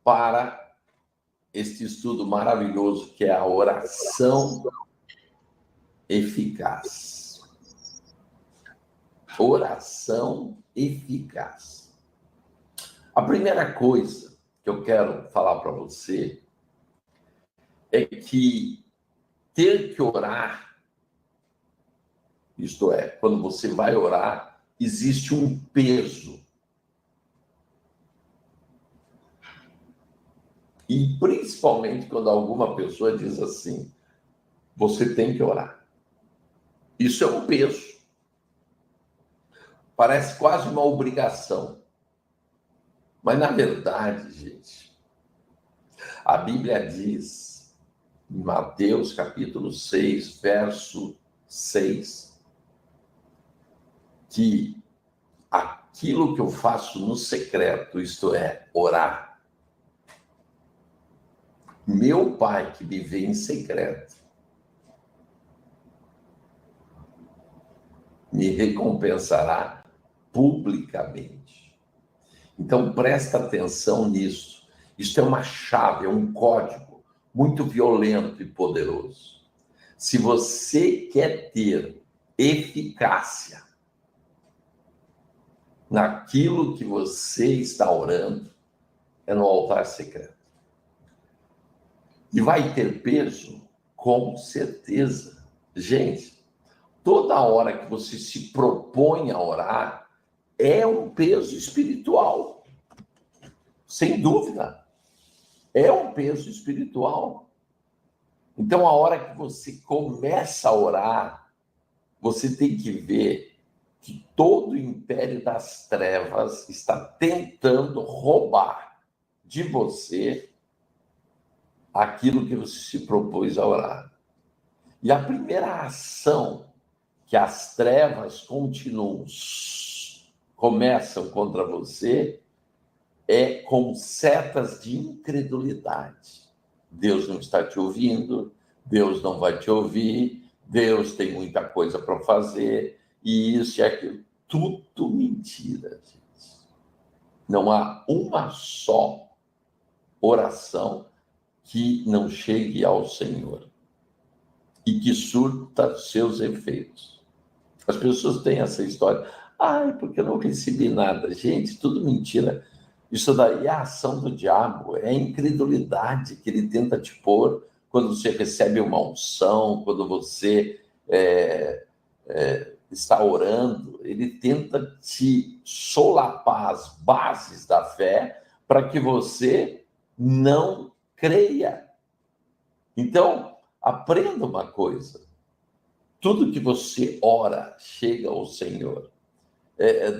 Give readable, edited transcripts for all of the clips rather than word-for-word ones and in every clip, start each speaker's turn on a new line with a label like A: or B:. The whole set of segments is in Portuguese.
A: para este estudo maravilhoso que é a oração eficaz. Oração eficaz. A primeira coisa que eu quero falar para você é que ter que orar, isto é, quando você vai orar, existe um peso. E principalmente quando alguma pessoa diz assim, você tem que orar. Isso é um peso. Parece quase uma obrigação. Mas, na verdade, gente, a Bíblia diz, em Mateus capítulo 6, verso 6, que aquilo que eu faço no secreto, isto é, orar, meu Pai que me vê em secreto, me recompensará publicamente. Então, presta atenção nisso. Isso é uma chave, é um código muito violento e poderoso. Se você quer ter eficácia naquilo que você está orando, é no altar secreto. E vai ter peso? Com certeza. Gente, toda hora que você se propõe a orar, é um peso espiritual. Sem dúvida. É um peso espiritual. Então, a hora que você começa a orar, você tem que ver que todo o império das trevas está tentando roubar de você aquilo que você se propôs a orar. E a primeira ação que as trevas começam contra você é com setas de incredulidade. Deus não está te ouvindo, Deus não vai te ouvir, Deus tem muita coisa para fazer, e isso e aquilo. Tudo mentira, gente. Não há uma só oração que não chegue ao Senhor e que surta seus efeitos. As pessoas têm essa história. Ai, porque eu não recebi nada. Gente, tudo mentira. Isso daí é a ação do diabo, é a incredulidade que ele tenta te pôr quando você recebe uma unção, quando você está orando. Ele tenta te solapar as bases da fé para que você não creia. Então, aprenda uma coisa. Tudo que você ora chega ao Senhor.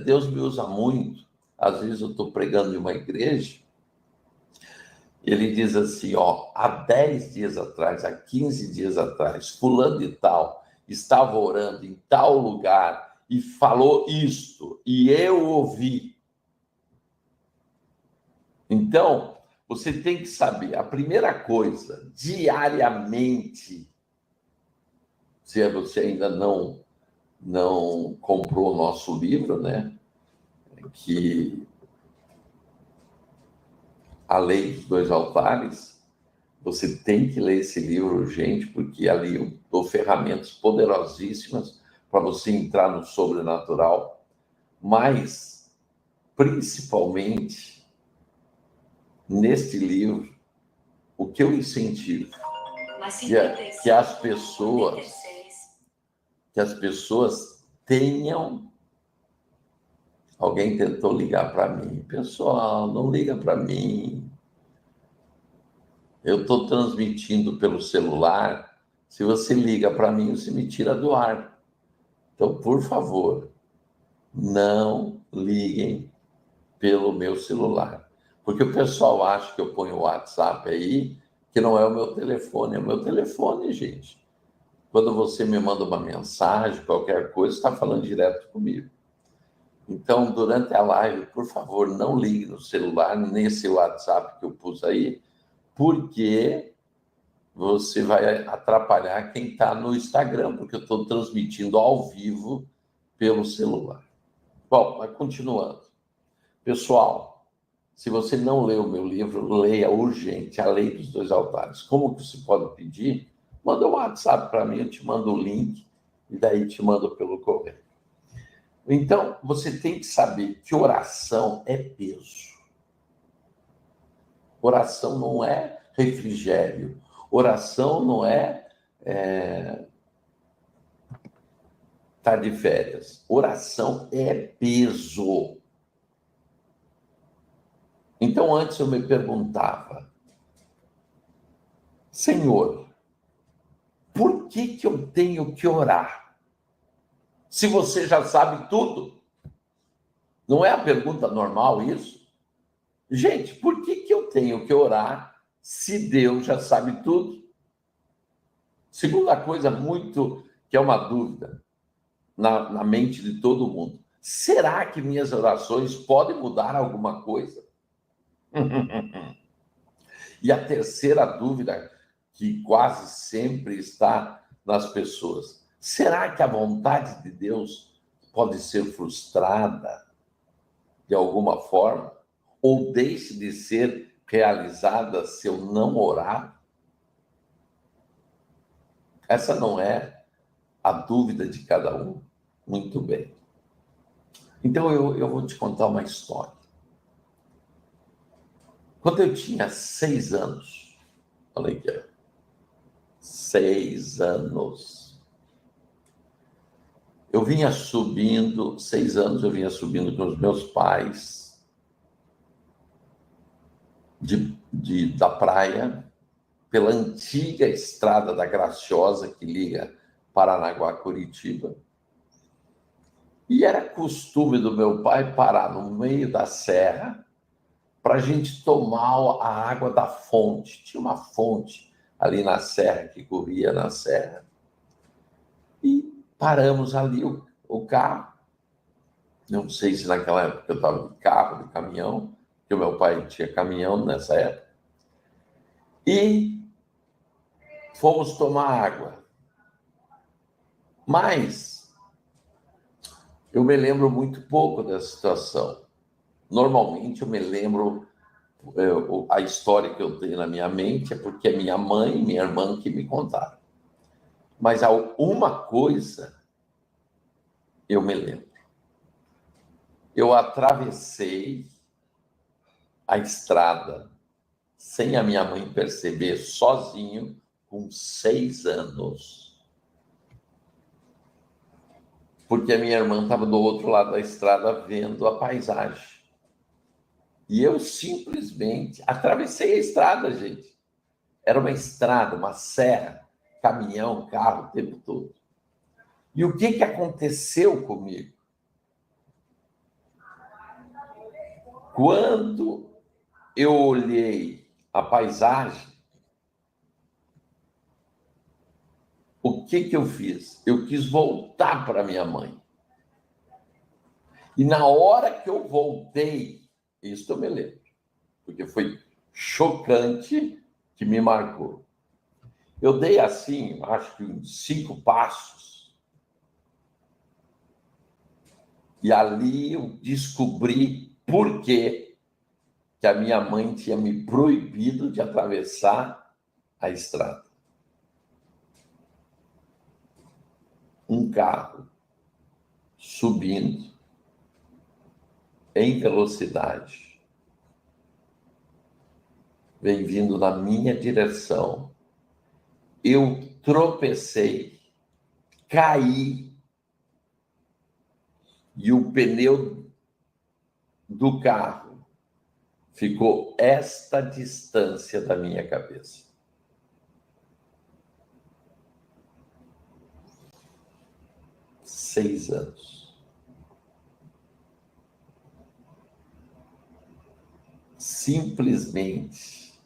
A: Deus me usa muito. Às vezes eu estou pregando em uma igreja, ele diz assim, há 10 dias atrás, há 15 dias atrás, fulano e tal estava orando em tal lugar e falou isto, e eu ouvi. Então, você tem que saber, a primeira coisa, diariamente, se você ainda não comprou o nosso livro, né? Que A Lei dos Dois Altares, você tem que ler esse livro urgente, porque ali eu dou ferramentas poderosíssimas para você entrar no sobrenatural, mas, principalmente, neste livro, o que eu incentivo que as pessoas tenham. Alguém tentou ligar para mim. Pessoal, não liga para mim. Eu estou transmitindo pelo celular. Se você liga para mim, você me tira do ar. Então, por favor, não liguem pelo meu celular. Porque o pessoal acha que eu ponho o WhatsApp aí, que não é o meu telefone. É o meu telefone, gente. Quando você me manda uma mensagem, qualquer coisa, está falando direto comigo. Então, durante a live, por favor, não ligue no celular, nesse WhatsApp que eu pus aí, porque você vai atrapalhar quem está no Instagram, porque eu estou transmitindo ao vivo pelo celular. Bom, mas continuando. Pessoal, Se você não leu o meu livro, leia urgente, A Lei dos Dois Altares. Como que você pode pedir? Manda um WhatsApp para mim, eu te mando o link, e daí te mando pelo correio. Então, você tem que saber que oração é peso. Oração não é refrigério. Oração não é tá de férias. Oração é peso. Então, antes eu me perguntava, Senhor, por que eu tenho que orar? Se você já sabe tudo. Não é a pergunta normal isso? Gente, por que eu tenho que orar se Deus já sabe tudo? Segunda coisa muito, que é uma dúvida na mente de todo mundo. Será que minhas orações podem mudar alguma coisa? E a terceira dúvida, que quase sempre está nas pessoas. Será que a vontade de Deus pode ser frustrada de alguma forma? Ou deixe de ser realizada se eu não orar? Essa não é a dúvida de cada um? Muito bem. Então, eu vou te contar uma história. Quando eu tinha 6 anos, olha aqui, 6 anos, eu vinha subindo, 6 anos eu vinha subindo com os meus pais da praia, pela antiga estrada da Graciosa, que liga Paranaguá a Curitiba. E era costume do meu pai parar no meio da serra para a gente tomar a água da fonte. Tinha uma fonte ali na serra, que corria na serra. E paramos ali o carro. Não sei se naquela época eu estava de carro, de caminhão, porque o meu pai tinha caminhão nessa época. E fomos tomar água. Mas eu me lembro muito pouco dessa situação. Normalmente eu me lembro, a história que eu tenho na minha mente é porque é minha mãe e minha irmã que me contaram. Mas alguma coisa eu me lembro. Eu atravessei a estrada sem a minha mãe perceber, sozinho, com 6 anos. Porque a minha irmã estava do outro lado da estrada vendo a paisagem. E eu simplesmente atravessei a estrada, gente. Era uma estrada, uma serra, caminhão, carro o tempo todo. E o que aconteceu comigo? Quando eu olhei a paisagem, o que eu fiz? Eu quis voltar para minha mãe. E na hora que eu voltei, isso eu me lembro, porque foi chocante, que me marcou. Eu dei assim, acho que uns 5 passos, e ali eu descobri por que a minha mãe tinha me proibido de atravessar a estrada. Um carro subindo em velocidade, vem vindo na minha direção. Eu tropecei, caí, e o pneu do carro ficou esta distância da minha cabeça. Seis anos. Simplesmente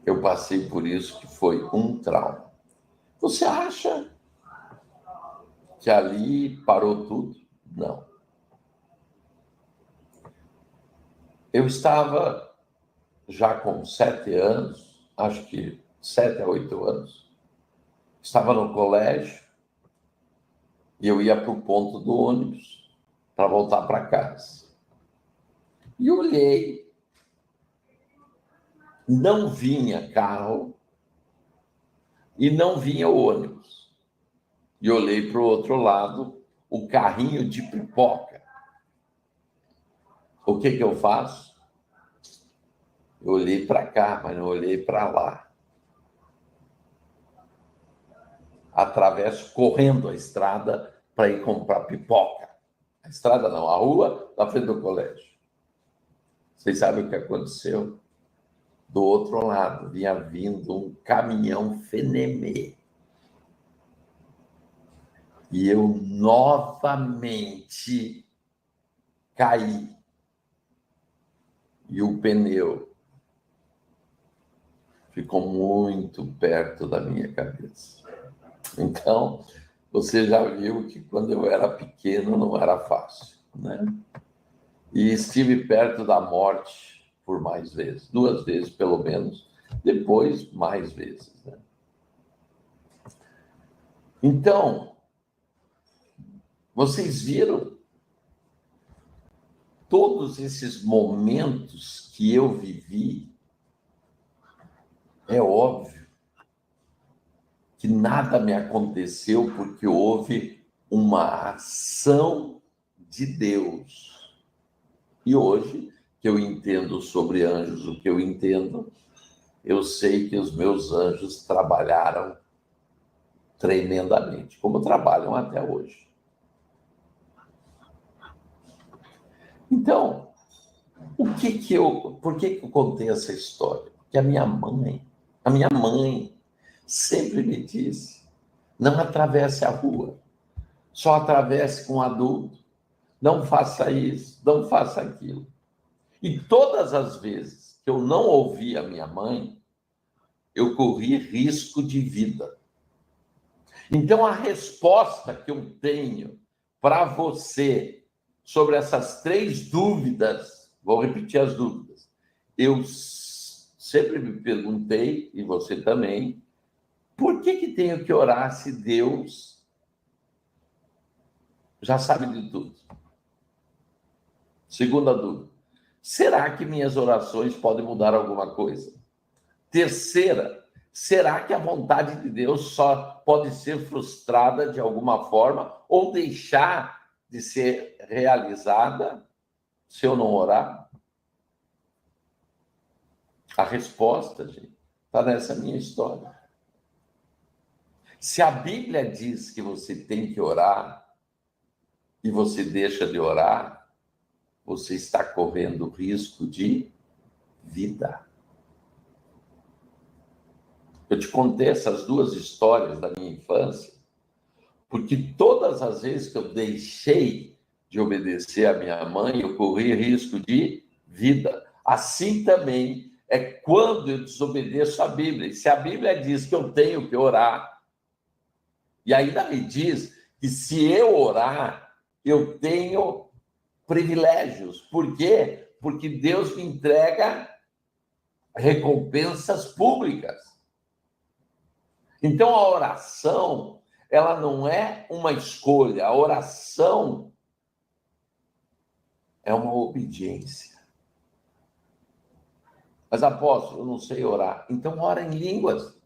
A: eu passei por isso, que foi um trauma. Você acha que ali parou tudo? Não. Eu estava já com 7 anos, acho que 7 a 8 anos, estava no colégio e eu ia para o ponto do ônibus para voltar para casa. E olhei, não vinha carro e não vinha ônibus. E olhei para o outro lado, o carrinho de pipoca. O que eu faço? Eu olhei para cá, mas não olhei para lá. Atravesso correndo a estrada para ir comprar pipoca. A estrada não, a rua da frente do colégio. Vocês sabem o que aconteceu? Do outro lado, vinha vindo um caminhão Fenemê. E eu novamente caí. E o pneu ficou muito perto da minha cabeça. Então, você já viu que quando eu era pequeno não era fácil, né? E estive perto da morte por mais vezes, 2 vezes pelo menos, depois mais vezes, né? Então, vocês viram todos esses momentos que eu vivi. É óbvio que nada me aconteceu porque houve uma ação de Deus. E hoje, que eu entendo sobre anjos o que eu entendo, eu sei que os meus anjos trabalharam tremendamente, como trabalham até hoje. Então, por que eu contei essa história? Porque a minha mãe sempre me disse, não atravesse a rua, só atravesse com um adulto, não faça isso, não faça aquilo. E todas as vezes que eu não ouvi a minha mãe, eu corri risco de vida. Então, a resposta que eu tenho para você sobre essas 3 dúvidas, vou repetir as dúvidas. Eu sempre me perguntei, e você também, por que tenho que orar se Deus já sabe de tudo? Segunda dúvida, será que minhas orações podem mudar alguma coisa? Terceira, será que a vontade de Deus só pode ser frustrada de alguma forma ou deixar de ser realizada se eu não orar? A resposta, gente, está nessa minha história. Se a Bíblia diz que você tem que orar e você deixa de orar, você está correndo risco de vida. Eu te contei essas 2 histórias da minha infância, porque todas as vezes que eu deixei de obedecer à minha mãe, eu corri risco de vida. Assim também é quando eu desobedeço à Bíblia. E se a Bíblia diz que eu tenho que orar, e ainda me diz que se eu orar, eu tenho privilégios. Por quê? Porque Deus me entrega recompensas públicas. Então, a oração, ela não é uma escolha. A oração é uma obediência. Mas, apóstolo, eu não sei orar. Então, ora em línguas.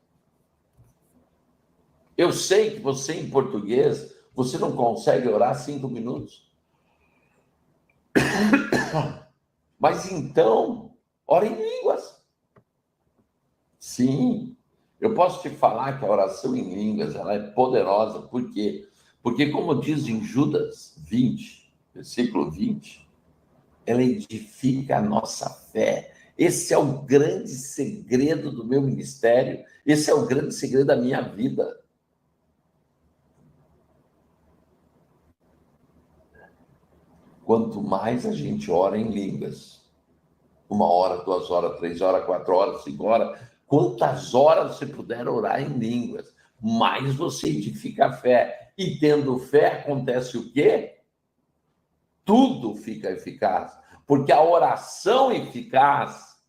A: Eu sei que você, em português, você não consegue orar 5 minutos. Mas, então, ora em línguas. Sim, eu posso te falar que a oração em línguas ela é poderosa. Por quê? Porque, como diz em Judas 20, versículo 20, ela edifica a nossa fé. Esse é o grande segredo do meu ministério. Esse é o grande segredo da minha vida. Quanto mais a gente ora em línguas, 1 hora, 2 horas, 3 horas, 4 horas, 5 horas, quantas horas você puder orar em línguas, mais você edifica a fé. E tendo fé, acontece o quê? Tudo fica eficaz. Porque a oração eficaz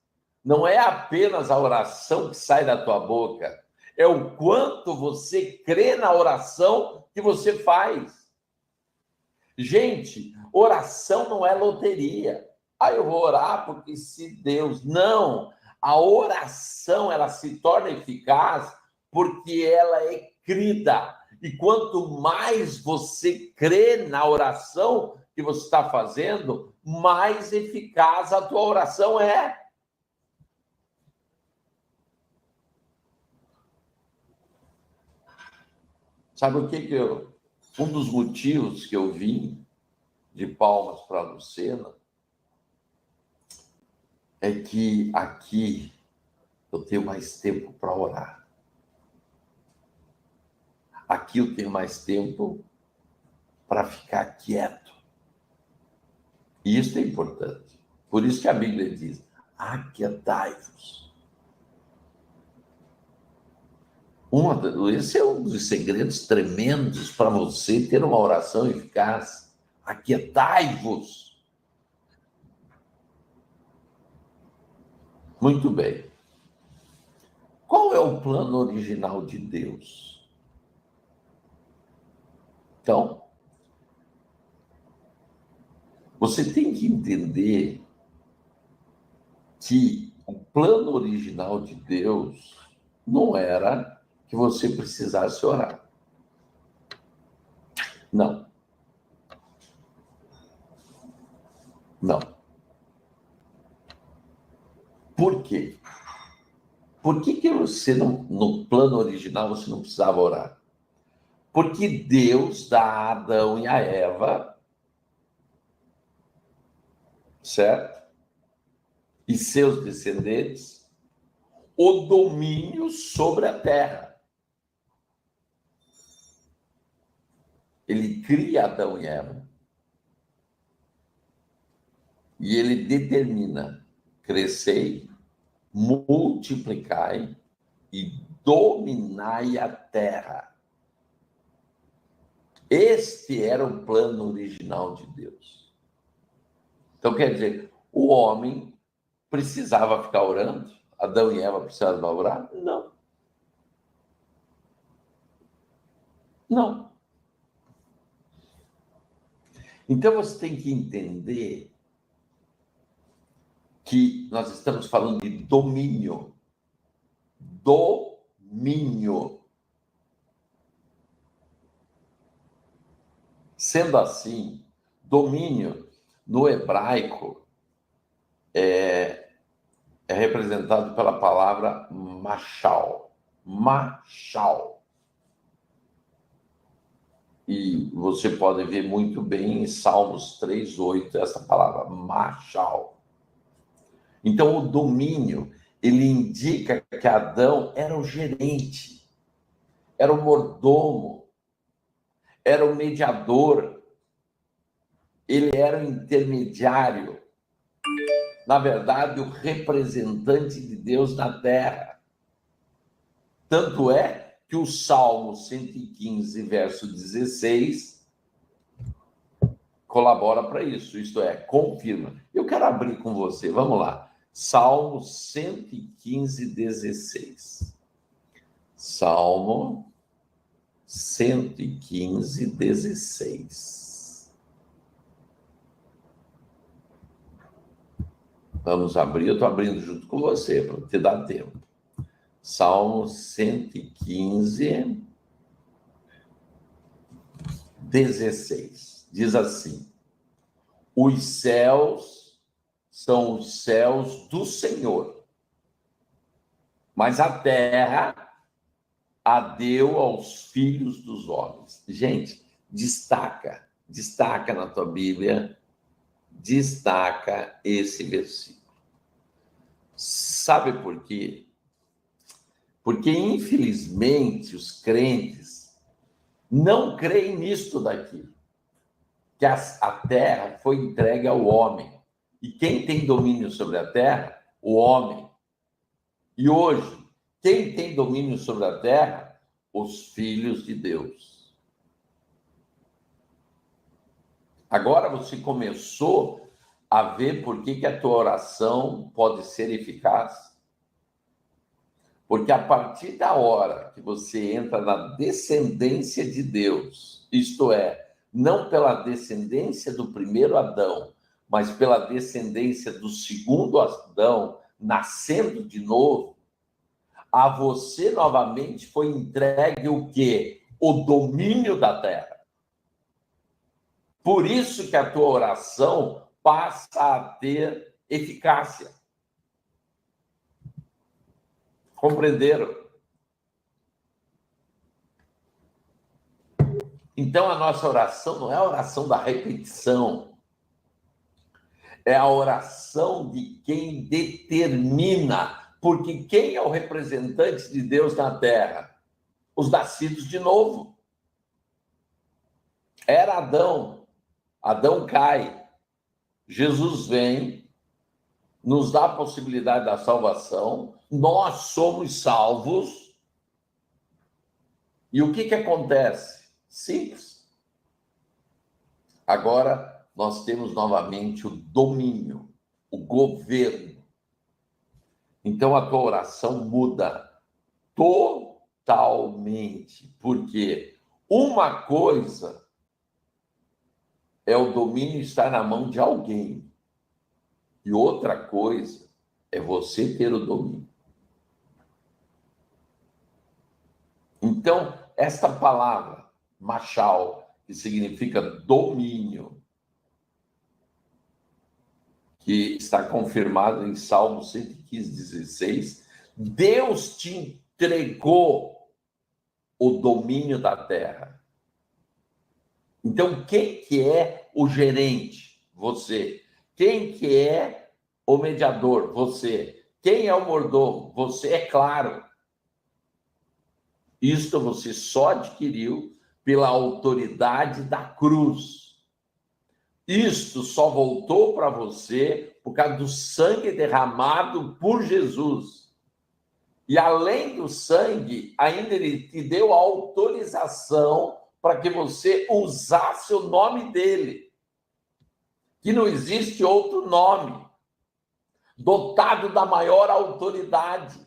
A: não é apenas a oração que sai da tua boca, é o quanto você crê na oração que você faz. Gente, oração não é loteria. Eu vou orar porque se Deus... Não, a oração, ela se torna eficaz porque ela é crida. E quanto mais você crê na oração que você está fazendo, mais eficaz a tua oração é. Sabe o que eu... Um dos motivos que eu vim de Palmas para Lucena é que aqui eu tenho mais tempo para orar. Aqui eu tenho mais tempo para ficar quieto. E isso é importante. Por isso que a Bíblia diz: aquietai-vos. Esse é um dos segredos tremendos para você ter uma oração eficaz. Aquietai-vos. Muito bem. Qual é o plano original de Deus? Então, você tem que entender que o plano original de Deus não era que você precisasse orar. Não. Não. Por quê? Por que você não, no plano original, você não precisava orar? Porque Deus dá a Adão e a Eva, certo? E seus descendentes, o domínio sobre a terra. Ele cria Adão e Eva. E ele determina: crescei, multiplicai e dominai a terra. Este era o plano original de Deus. Então, quer dizer, o homem precisava ficar orando? Adão e Eva precisavam orar? Não. Não. Então, você tem que entender que nós estamos falando de domínio. Domínio. Sendo assim, domínio, no hebraico, é representado pela palavra machal. Machal. E você pode ver muito bem em Salmos 3:8 essa palavra, machal. Então, o domínio, ele indica que Adão era o gerente, era o mordomo, era o mediador, ele era o intermediário, na verdade, o representante de Deus na terra. Tanto é que o Salmo 115, verso 16, colabora para isso, isto é, confirma. Eu quero abrir com você, vamos lá. Salmo 115, 16. Salmo 115, 16. Vamos abrir, eu estou abrindo junto com você, para te dar tempo. Salmo 115, 16. Diz assim: os céus são os céus do Senhor, mas a terra a deu aos filhos dos homens. Gente, destaca na tua Bíblia, destaca esse versículo. Sabe por quê? Porque, infelizmente, os crentes não creem nisto daqui, que a terra foi entregue ao homem. E quem tem domínio sobre a terra? O homem. E hoje, quem tem domínio sobre a terra? Os filhos de Deus. Agora você começou a ver por que a tua oração pode ser eficaz? Porque a partir da hora que você entra na descendência de Deus, isto é, não pela descendência do primeiro Adão, mas pela descendência do segundo Adão, nascendo de novo, a você novamente foi entregue o quê? O domínio da terra. Por isso que a tua oração passa a ter eficácia. Compreenderam? Então, a nossa oração não é a oração da repetição, é a oração de quem determina, porque quem é o representante de Deus na terra? Os nascidos de novo. Era Adão. Adão cai. Jesus vem, nos dá a possibilidade da salvação, nós somos salvos. E o que acontece? Simples. Agora nós temos novamente o domínio, o governo. Então a tua oração muda totalmente, porque uma coisa é o domínio estar na mão de alguém, e outra coisa é você ter o domínio. Então, esta palavra, machal, que significa domínio, que está confirmado em Salmo 115:16, Deus te entregou o domínio da terra. Então, quem que é o gerente? Você. Quem que é o mediador? Você. Quem é o mordomo? Você, é claro. Isto você só adquiriu pela autoridade da cruz. Isto só voltou para você por causa do sangue derramado por Jesus. E além do sangue, ainda ele te deu a autorização para que você usasse o nome dele. Que não existe outro nome dotado da maior autoridade.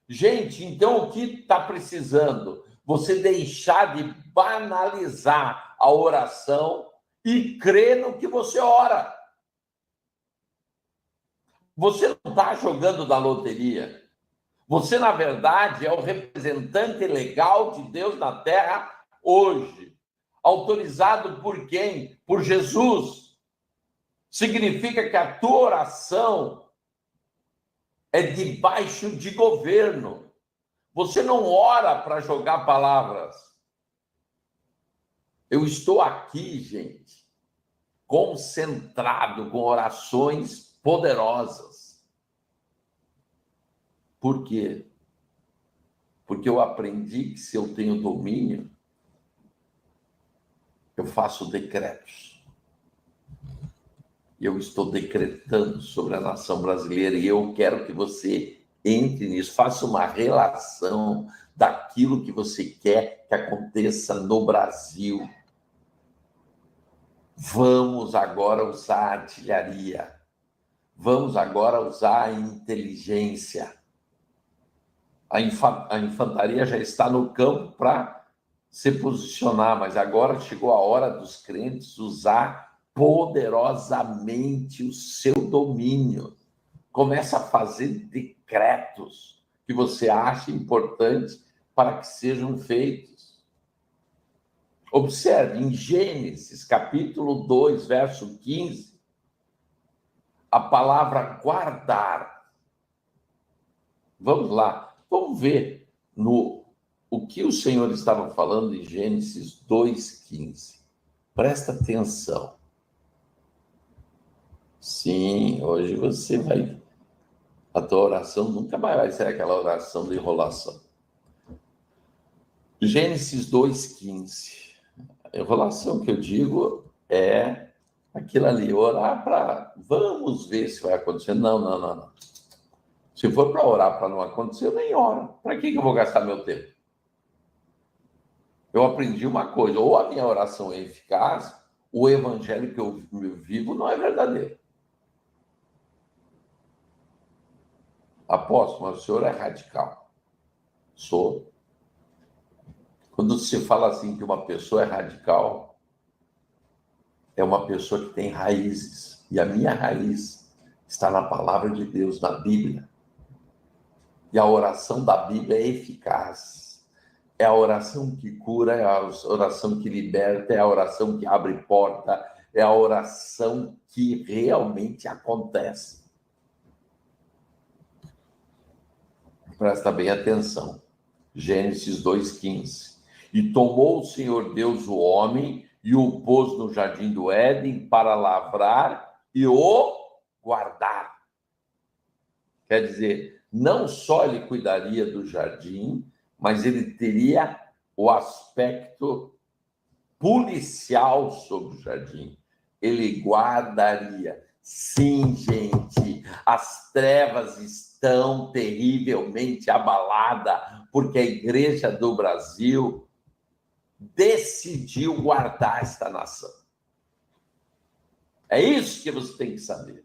A: Gente, então o que está precisando? Você deixar de banalizar a oração e crer no que você ora. Você não está jogando da loteria. Você, na verdade, é o representante legal de Deus na Terra hoje. Autorizado por quem? Por Jesus. Significa que a tua oração é debaixo de governo. Você não ora para jogar palavras. Eu estou aqui, gente, concentrado com orações poderosas. Por quê? Porque eu aprendi que se eu tenho domínio, eu faço decretos. Eu estou decretando sobre a nação brasileira e eu quero que você entre nisso, faça uma relação daquilo que você quer que aconteça no Brasil. Vamos agora usar a artilharia. Vamos agora usar a inteligência. A infantaria já está no campo para se posicionar, mas agora chegou a hora dos crentes usar poderosamente o seu domínio. Começa a fazer decretos que você acha importantes para que sejam feitos. Observe, em Gênesis, capítulo 2, verso 15, a palavra guardar. Vamos lá. Vamos ver o que o Senhor estava falando em Gênesis 2:15. Presta atenção. Sim, hoje você vai... A tua oração nunca mais vai ser aquela oração de enrolação. Gênesis 2:15. A enrolação que eu digo é aquilo ali, orar para... Vamos ver se vai acontecer. Não. Se for para orar para não acontecer, eu nem oro. Para que eu vou gastar meu tempo? Eu aprendi uma coisa, ou a minha oração é eficaz, o evangelho que eu vivo não é verdadeiro. Apóstolo, mas o senhor é radical. Sou. Quando se fala assim que uma pessoa é radical, é uma pessoa que tem raízes. E a minha raiz está na palavra de Deus, na Bíblia. E a oração da Bíblia é eficaz. É a oração que cura, é a oração que liberta, é a oração que abre porta, é a oração que realmente acontece. Presta bem atenção. Gênesis 2,15. E tomou o Senhor Deus o homem e o pôs no jardim do Éden para lavrar e o guardar. Quer dizer, não só ele cuidaria do jardim, mas ele teria o aspecto policial sobre o jardim. Ele guardaria. Sim, gente, as trevas estão terrivelmente abaladas, porque a Igreja do Brasil decidiu guardar esta nação. É isso que você tem que saber.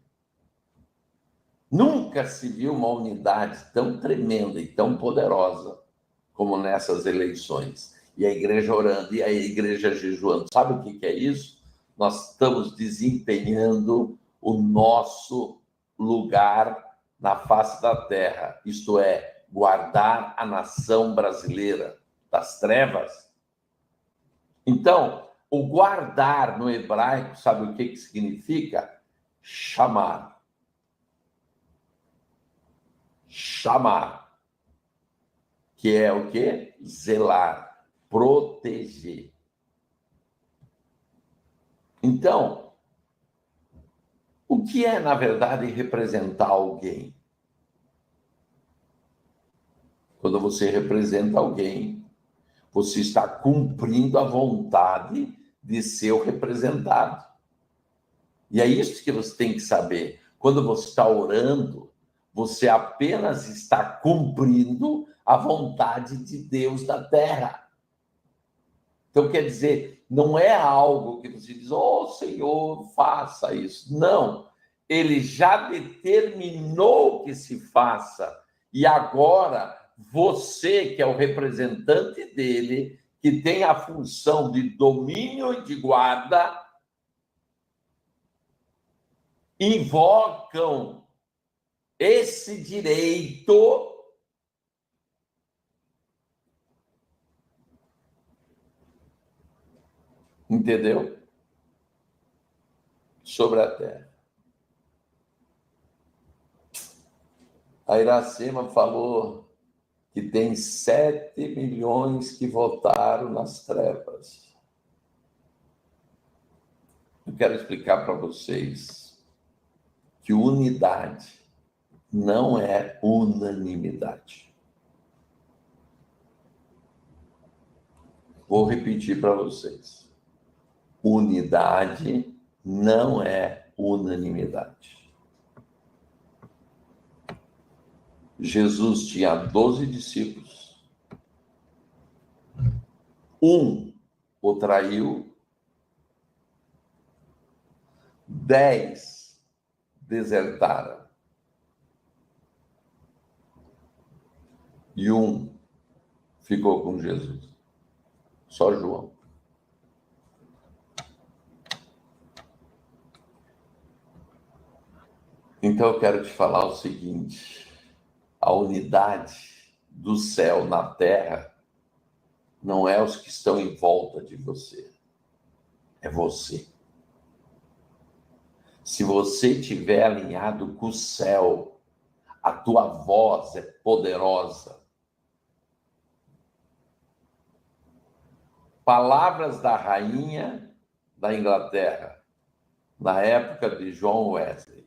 A: Nunca se viu uma unidade tão tremenda e tão poderosa como nessas eleições. E a igreja orando, e a igreja jejuando. Sabe o que é isso? Nós estamos desempenhando o nosso lugar na face da terra. Isto é, guardar a nação brasileira das trevas. Então, o guardar no hebraico, sabe o que significa? Chamar. Chamar. Que é o quê? Zelar, proteger. Então, o que é, na verdade, representar alguém? Quando você representa alguém, você está cumprindo a vontade de ser representado. E é isso que você tem que saber. Quando você está orando, você apenas está cumprindo a vontade de Deus da terra. Então, quer dizer, não é algo que você diz, oh, Senhor, faça isso. Não. Ele já determinou que se faça. E agora, você, que é o representante dele, que tem a função de domínio e de guarda, invocam esse direito entendeu? Sobre a terra. A Iracema falou que tem 7 milhões que votaram nas trevas. Eu quero explicar para vocês que unidade não é unanimidade. Vou repetir para vocês. Unidade não é unanimidade. Jesus tinha 12 discípulos. Um o traiu. 10 desertaram. E um ficou com Jesus. Só João. Então eu quero te falar o seguinte: a unidade do céu na terra não é os que estão em volta de você, é você. Se você estiver alinhado com o céu, a tua voz é poderosa. Palavras da rainha da Inglaterra, na época de John Wesley.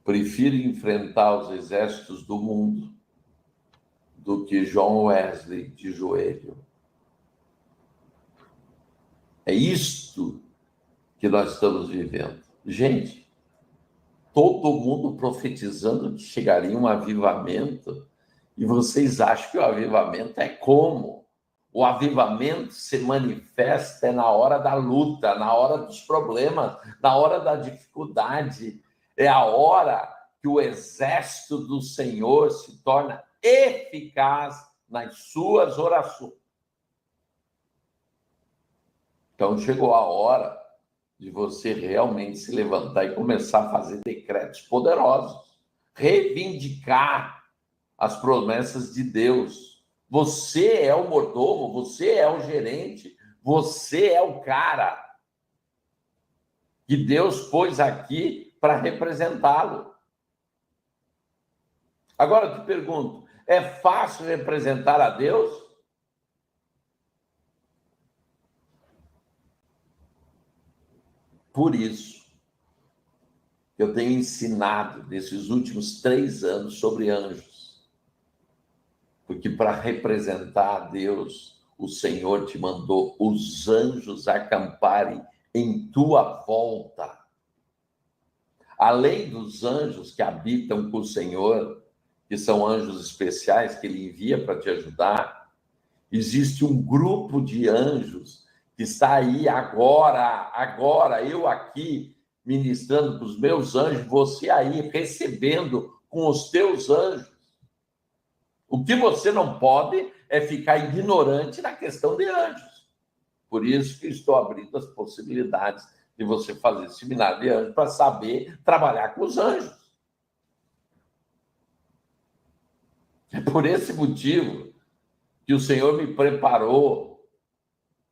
A: Prefiro enfrentar os exércitos do mundo do que John Wesley de joelho. É isto que nós estamos vivendo. Gente, todo mundo profetizando que chegaria um avivamento, e vocês acham que o avivamento é como? O avivamento se manifesta na hora da luta, na hora dos problemas, na hora da dificuldade. É a hora que o exército do Senhor se torna eficaz nas suas orações. Então chegou a hora de você realmente se levantar e começar a fazer decretos poderosos, reivindicar as promessas de Deus. Você é o mordomo, você é o gerente, você é o cara que Deus pôs aqui para representá-lo. Agora eu te pergunto, é fácil representar a Deus? Por isso, eu tenho ensinado nesses últimos 3 anos sobre anjos. Porque para representar a Deus, o Senhor te mandou os anjos acamparem em tua volta. Além dos anjos que habitam com o Senhor, que são anjos especiais que ele envia para te ajudar, existe um grupo de anjos que está aí agora, eu aqui ministrando com os meus anjos, você aí recebendo com os teus anjos. O que você não pode é ficar ignorante na questão de anjos. Por isso que estou abrindo as possibilidades de você fazer seminário de anjos para saber trabalhar com os anjos. É por esse motivo que o Senhor me preparou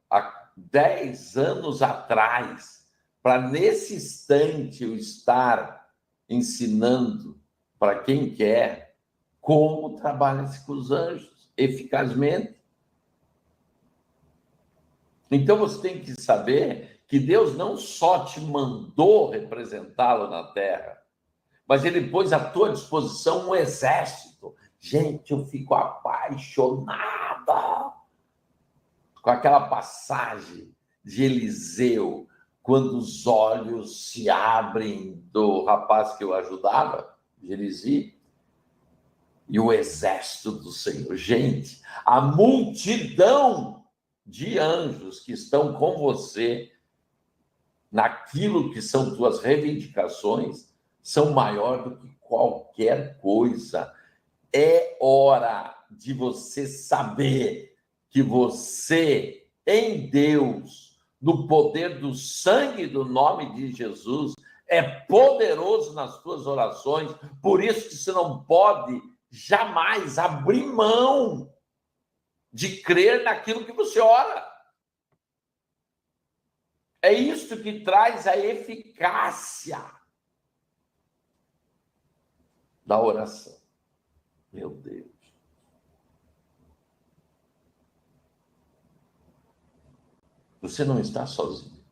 A: há 10 anos atrás para, nesse instante, eu estar ensinando para quem quer como trabalha-se com os anjos eficazmente. Então você tem que saber que Deus não só te mandou representá-lo na terra, mas ele pôs à tua disposição um exército. Gente, eu fico apaixonada com aquela passagem de Eliseu, quando os olhos se abrem do rapaz que eu ajudava, Gerisi, e o exército do Senhor. Gente, a multidão de anjos que estão com você naquilo que são tuas reivindicações são maior do que qualquer coisa. É hora de você saber que você, em Deus, no poder do sangue do nome de Jesus, é poderoso nas tuas orações. Por isso que você não pode jamais abrir mão de crer naquilo que você ora. É isso que traz a eficácia da oração. Meu Deus. Você não está sozinho.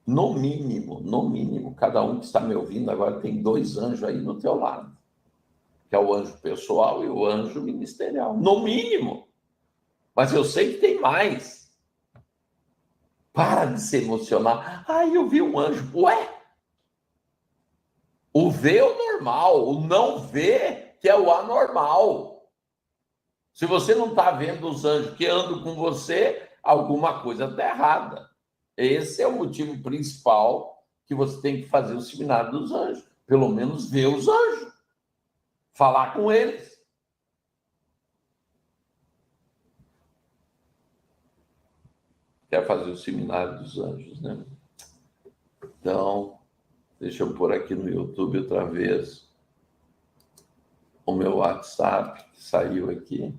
A: No mínimo, cada um que está me ouvindo agora tem 2 anjos aí no teu lado, que é o anjo pessoal e o anjo ministerial. No mínimo. Mas eu sei que tem mais. Para de se emocionar. Eu vi um anjo. Ué? O ver é o normal, o não ver que é o anormal. Se você não está vendo os anjos que andam com você, alguma coisa está errada. Esse é o motivo principal que você tem que fazer o seminário dos anjos. Pelo menos ver os anjos. Falar com eles. Quer fazer o seminário dos anjos, né? Então, deixa eu pôr aqui no YouTube outra vez o meu WhatsApp, que saiu aqui.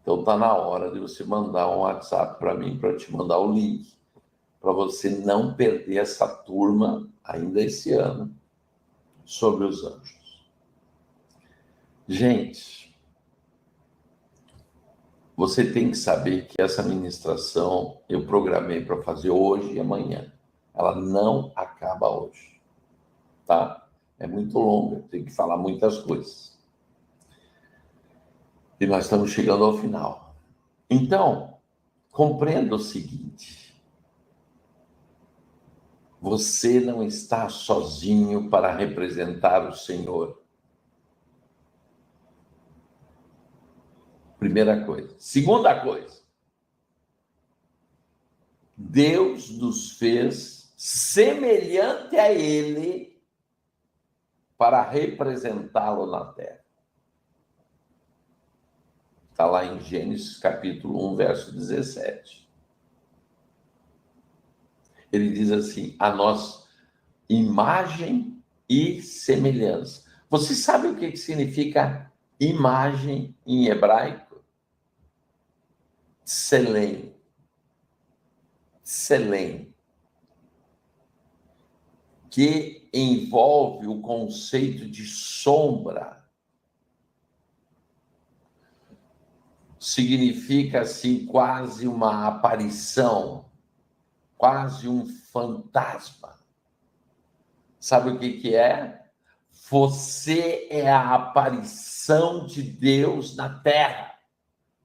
A: Então, está na hora de você mandar um WhatsApp para mim, para te mandar o link, para você não perder essa turma ainda esse ano sobre os anjos. Gente, você tem que saber que essa ministração eu programei para fazer hoje e amanhã. Ela não acaba hoje, tá? É muito longa, tem que falar muitas coisas. E nós estamos chegando ao final. Então, compreenda o seguinte: você não está sozinho para representar o Senhor. Primeira coisa. Segunda coisa, Deus nos fez semelhante a Ele para representá-lo na terra. Está lá em Gênesis capítulo 1, verso 17. ele diz assim, a nossa imagem e semelhança. Você sabe o que significa imagem em hebraico? Selem. Selem. Que envolve o conceito de sombra. Significa, assim, quase uma aparição, quase um fantasma. Sabe o que é? Você é a aparição de Deus na Terra.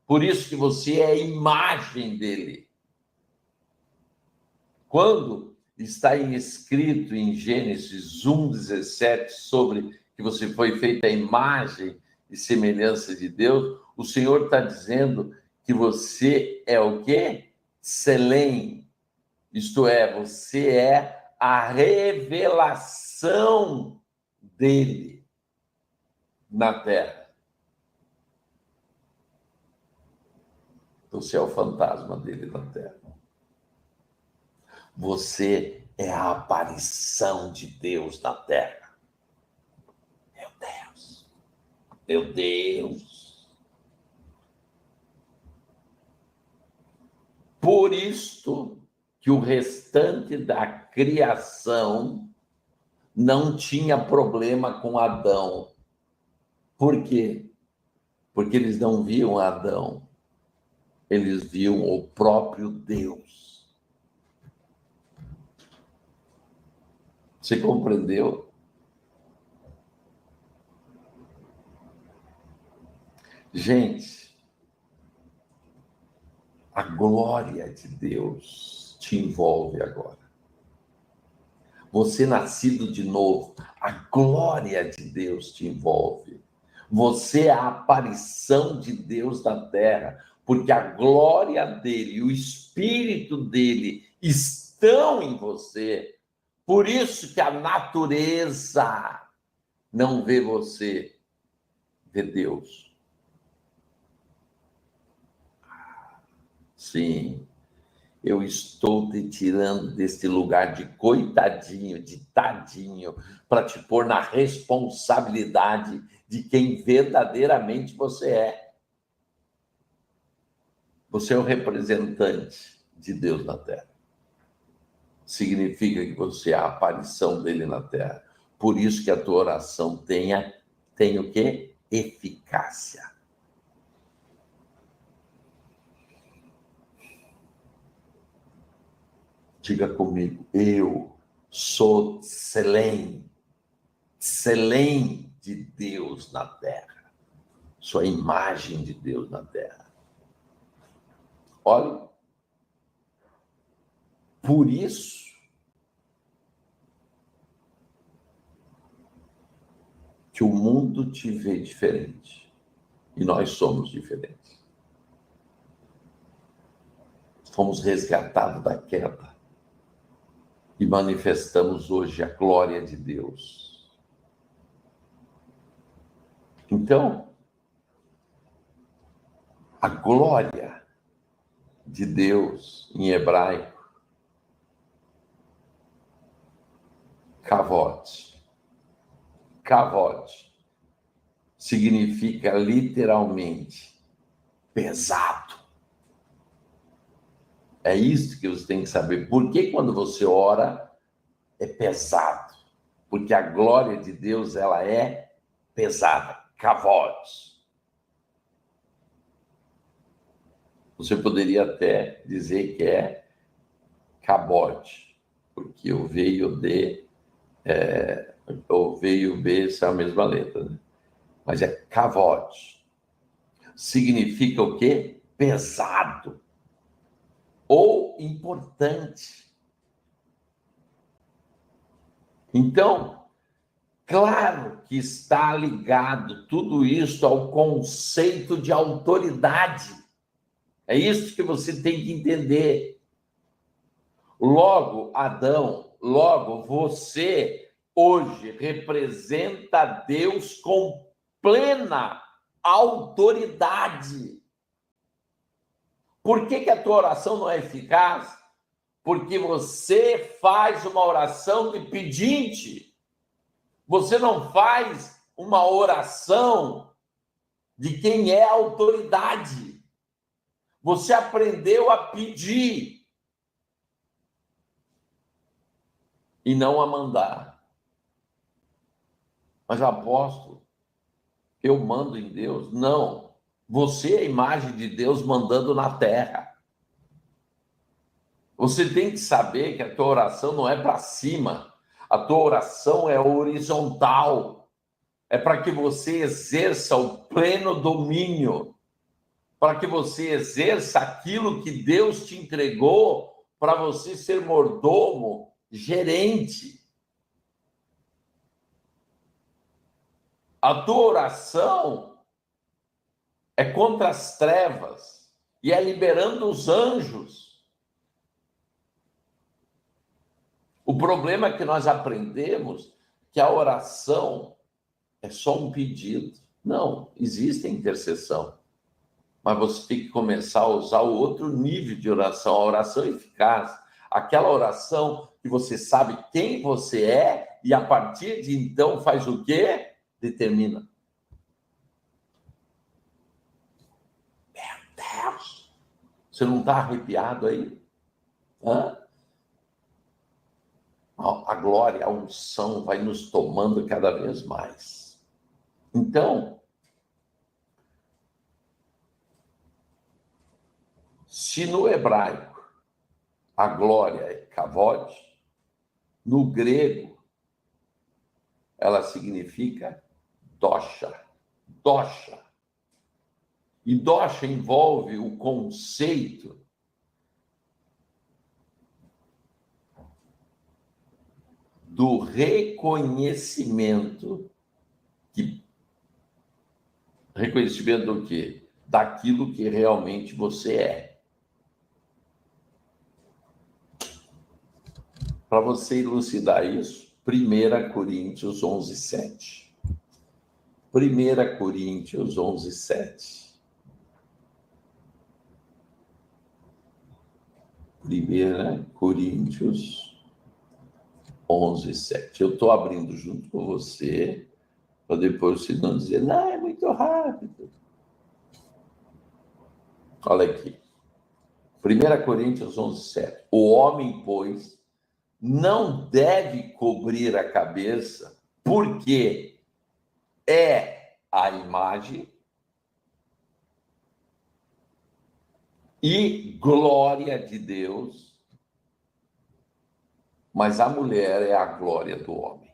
A: Por isso que você é a imagem dele. Quando está escrito em Gênesis 1:17 sobre que você foi feita a imagem e semelhança de Deus, o Senhor está dizendo que você é o quê? Selem. Isto é, você é a revelação dele na Terra. Você é o fantasma dele na Terra. Você é a aparição de Deus na Terra. Meu Deus. Meu Deus. Por isto que o restante da criação não tinha problema com Adão. Por quê? Porque eles não viam Adão. Eles viam o próprio Deus. Você compreendeu? Gente, a glória de Deus te envolve agora. Você nascido de novo, a glória de Deus te envolve. Você é a aparição de Deus na terra, porque a glória dele e o espírito dele estão em você. Por isso que a natureza não vê você, vê Deus. Sim, eu estou te tirando desse lugar de coitadinho, de tadinho, para te pôr na responsabilidade de quem verdadeiramente você é. Você é o representante de Deus na Terra. Significa que você é a aparição dele na Terra. Por isso que a tua oração tem o quê? Eficácia. Diga comigo, eu sou Selem de Deus na Terra. Sou a imagem de Deus na Terra. Olha, por isso que o mundo te vê diferente. E nós somos diferentes. Fomos resgatados da queda. E manifestamos hoje a glória de Deus. Então, a glória de Deus, em hebraico, kavod. Kavod significa literalmente pesado. É isso que você tem que saber. Por que quando você ora é pesado? Porque a glória de Deus, ela é pesada. Kavod. Você poderia até dizer que é cabote, porque o V e o D, o V e o B são a mesma letra, né? Mas é kavod. Significa o quê? Pesado. Ou importante. Então, claro que está ligado tudo isso ao conceito de autoridade. É isso que você tem que entender. Logo, Adão, logo você hoje representa Deus com plena autoridade. Por que a tua oração não é eficaz? porque você faz uma oração de pedinte. Você não faz uma oração de quem é a autoridade. Você aprendeu a pedir e não a mandar. Mas, apóstolo, eu mando em Deus? Não. Você é a imagem de Deus mandando na terra. Você tem que saber que a tua oração não é para cima. A tua oração é horizontal. É para que você exerça o pleno domínio. Para que você exerça aquilo que Deus te entregou para você ser mordomo, gerente. A tua oração é contra as trevas e é liberando os anjos. O problema é que nós aprendemos que a oração é só um pedido. Não, existe a intercessão. Mas você tem que começar a usar o outro nível de oração, a oração eficaz. Aquela oração que você sabe quem você é e a partir de então faz o quê? Determina. Meu Deus! Você não está arrepiado aí? Hã? A glória, a unção vai nos tomando cada vez mais. Então, se no hebraico a glória é kavod, no grego ela significa dosha. Dosha. E dosha envolve o conceito do reconhecimento. Reconhecimento do quê? Daquilo que realmente você é. Para você elucidar isso, 1 Coríntios 11:7. 1 Coríntios 11:7. 1 Coríntios 11:7. Eu estou abrindo junto com você, para depois você não dizer, não, é muito rápido. Olha aqui. 1 Coríntios 11:7. O homem, pois, não deve cobrir a cabeça, porque é a imagem e glória de Deus, mas a mulher é a glória do homem.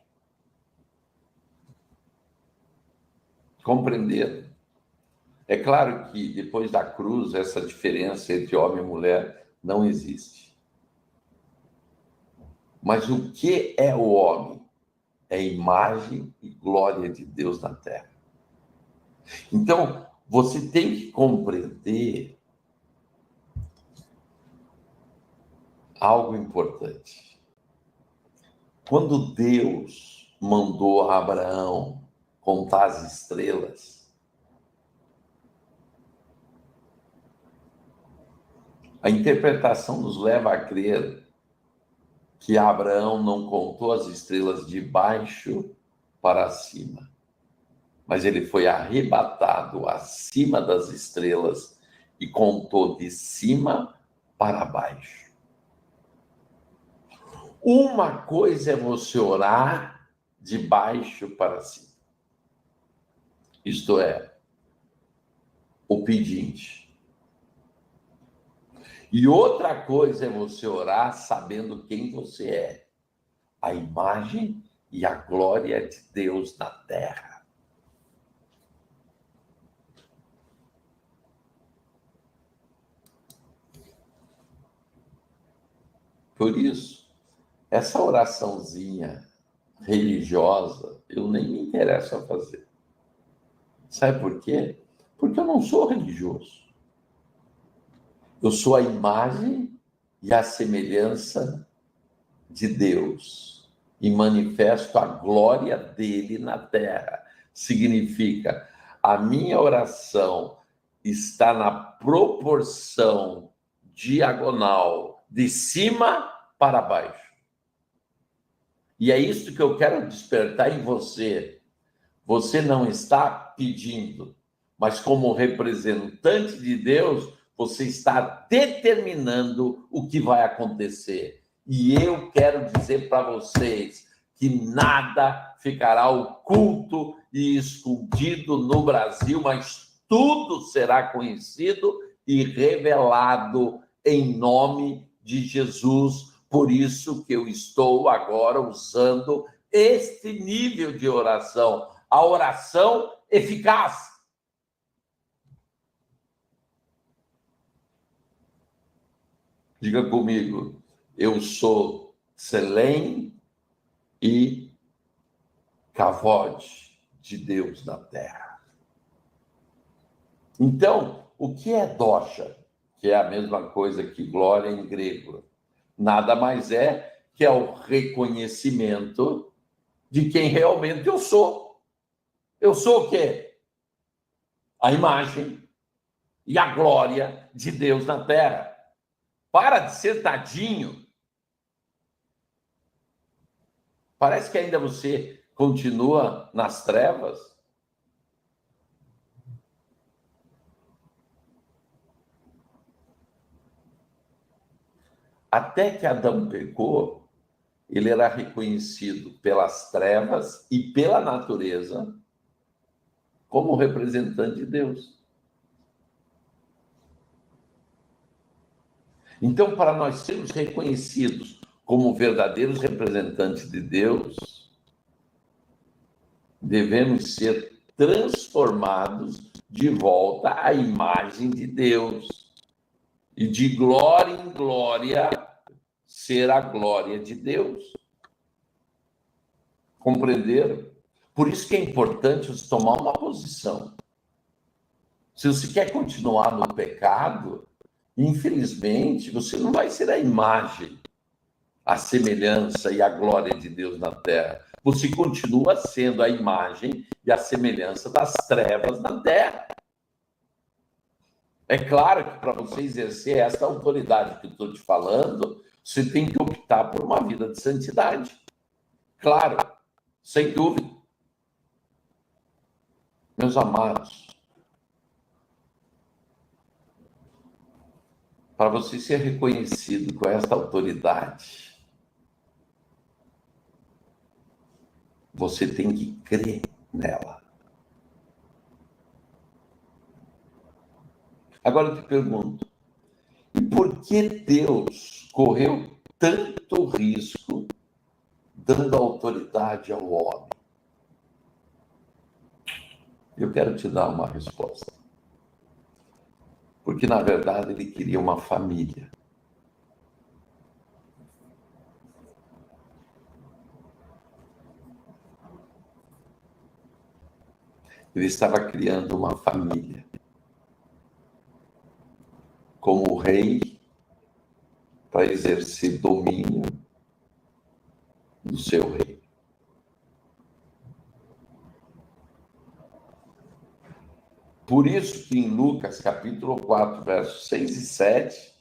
A: Compreenderam? É claro que depois da cruz, essa diferença entre homem e mulher não existe. Mas o que é o homem? É imagem e glória de Deus na terra. Então, você tem que compreender algo importante. Quando Deus mandou a Abraão contar as estrelas, a interpretação nos leva a crer que Abraão não contou as estrelas de baixo para cima, mas ele foi arrebatado acima das estrelas e contou de cima para baixo. Uma coisa é você orar de baixo para cima, isto é, o pedinte. E outra coisa é você orar sabendo quem você é, a imagem e a glória de Deus na terra. Por isso, essa oraçãozinha religiosa, eu nem me interesso a fazer. Sabe por quê? Porque eu não sou religioso. Eu sou a imagem e a semelhança de Deus e manifesto a glória dele na terra. Significa, a minha oração está na proporção diagonal de cima para baixo. E é isso que eu quero despertar em você. Você não está pedindo, mas como representante de Deus, você está determinando o que vai acontecer. E eu quero dizer para vocês que nada ficará oculto e escondido no Brasil, mas tudo será conhecido e revelado em nome de Jesus. Por isso que eu estou agora usando este nível de oração, a oração eficaz. Diga comigo, eu sou Selém e Kavod de Deus na terra. Então, o que é dosha? Que é a mesma coisa que glória em grego. Nada mais é que é o reconhecimento de quem realmente eu sou. Eu sou o quê? A imagem e a glória de Deus na terra. Para de ser tadinho. Parece que ainda você continua nas trevas. Até que Adão pecou, ele era reconhecido pelas trevas e pela natureza como representante de Deus. Então, para nós sermos reconhecidos como verdadeiros representantes de Deus, devemos ser transformados de volta à imagem de Deus. E de glória em glória ser a glória de Deus. Compreenderam? Por isso que é importante você tomar uma posição. Se você quer continuar no pecado, infelizmente, você não vai ser a imagem, a semelhança e a glória de Deus na terra. Você continua sendo a imagem e a semelhança das trevas na terra. É claro que para você exercer essa autoridade que eu estou te falando, você tem que optar por uma vida de santidade. Claro, sem dúvida. Meus amados, para você ser reconhecido com esta autoridade, você tem que crer nela. Agora eu te pergunto, e por que Deus correu tanto risco dando autoridade ao homem? Eu quero te dar uma resposta. Porque, na verdade, ele queria uma família. Ele estava criando uma família. Como rei, para exercer domínio do seu rei. Por isso que em Lucas, capítulo 4, versos 6 e 7,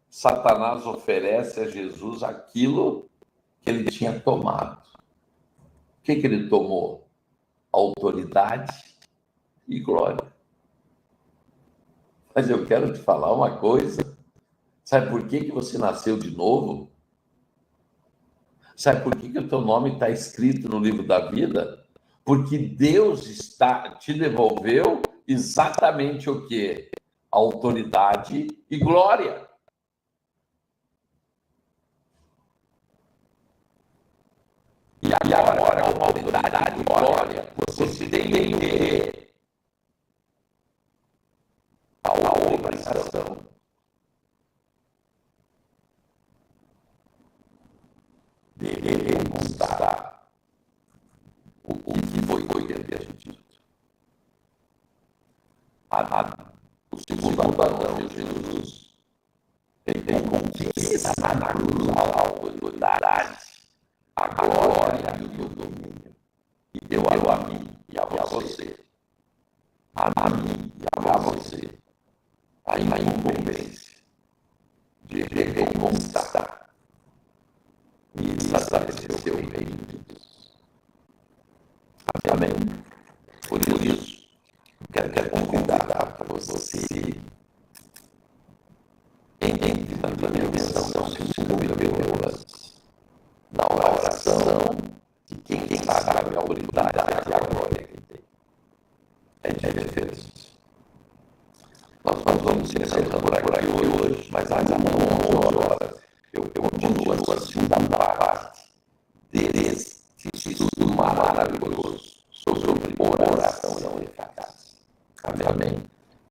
A: Satanás oferece a Jesus aquilo que ele tinha tomado. O que ele tomou? Autoridade e glória. Mas eu quero te falar uma coisa. Sabe por que você nasceu de novo? Sabe por que o teu nome está escrito no livro da vida? Porque Deus te devolveu exatamente o quê? Autoridade e glória. E agora, uma autoridade e glória, você tem que ter a obrigação de demonstrar o que foi dito. O segundo Adão de Jesus tem conquista na cruz a autoridade, a glória e o domínio. E deu a mim e a você, a mim e a você, a incumbência de reconquistar continua a segunda parte desse estudo maravilhoso